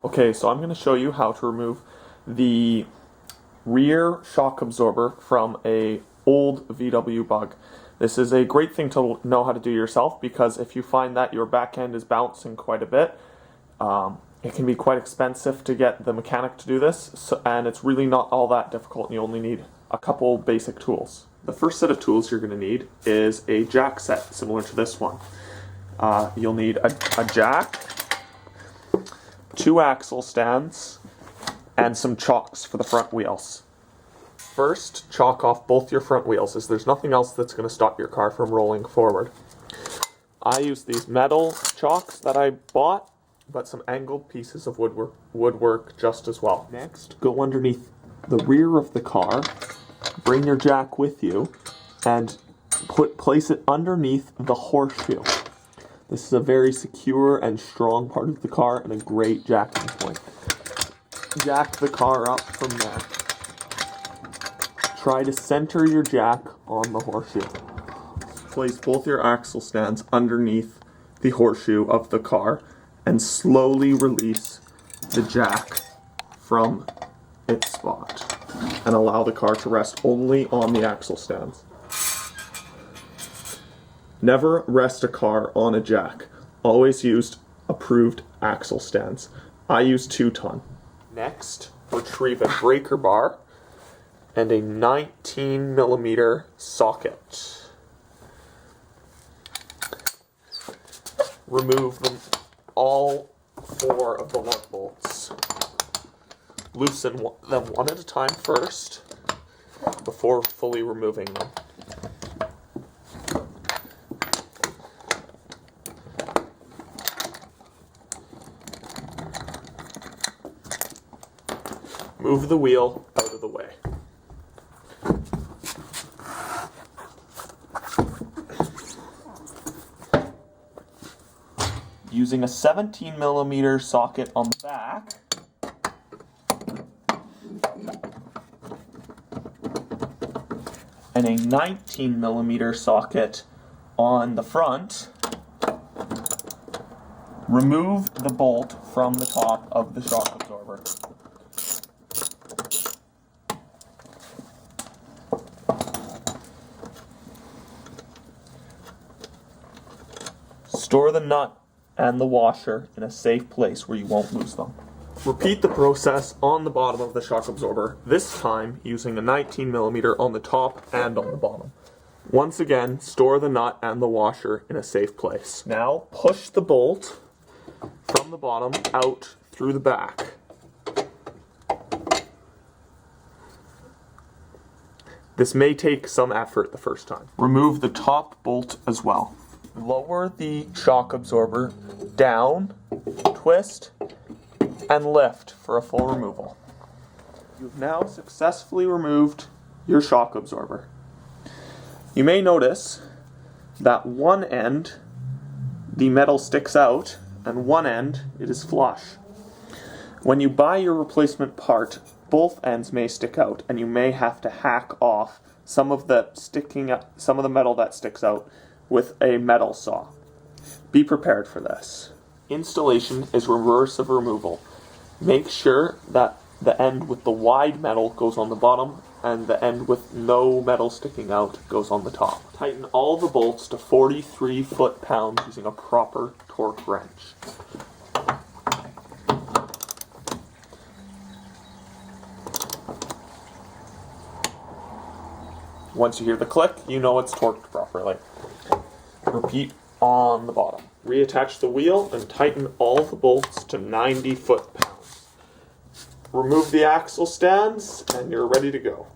Okay, so I'm going to show you how to remove the rear shock absorber from a old VW Bug. This is a great thing to know how to do yourself, because if you find that your back end is bouncing quite a bit, it can be quite expensive to get the mechanic to do this, and it's really not all that difficult, and you only need a couple basic tools. The first set of tools you're going to need is a jack set, similar to this one. You'll need a jack, 2 axle stands, and some chocks for the front wheels. First, chalk off both your front wheels, as there's nothing else that's going to stop your car from rolling forward. I use these metal chocks that I bought, but some angled pieces of wood work just as well. Next, go underneath the rear of the car, bring your jack with you, and place it underneath the horseshoe. This is a very secure and strong part of the car and a great jacking point. Jack the car up from there. Try to center your jack on the horseshoe. Place both your axle stands underneath the horseshoe of the car and slowly release the jack from its spot and allow the car to rest only on the axle stands. Never rest a car on a jack. Always use approved axle stands. I use 2-ton. Next, retrieve a breaker bar and a 19mm socket. Remove all 4 of the lug bolts. Loosen them one at a time first before fully removing them. Move the wheel out of the way. Using a 17mm socket on the back, and a 19mm socket on the front, remove the bolt from the top of the shock absorber. Store the nut and the washer in a safe place where you won't lose them. Repeat the process on the bottom of the shock absorber, this time using a 19mm on the top and on the bottom. Once again, store the nut and the washer in a safe place. Now push the bolt from the bottom out through the back. This may take some effort the first time. Remove the top bolt as well. Lower the shock absorber down, twist, and lift for a full removal. You've now successfully removed your shock absorber. You may notice that one end, the metal sticks out, and one end, it is flush. When you buy your replacement part, both ends may stick out, and you may have to hack off some of the metal that sticks out with a metal saw. Be prepared for this. Installation is reverse of removal. Make sure that the end with the wide metal goes on the bottom and the end with no metal sticking out goes on the top. Tighten all the bolts to 43 foot-pounds using a proper torque wrench. Once you hear the click, you know it's torqued properly. Repeat on the bottom. Reattach the wheel and tighten all the bolts to 90 foot-pounds. Remove the axle stands and you're ready to go.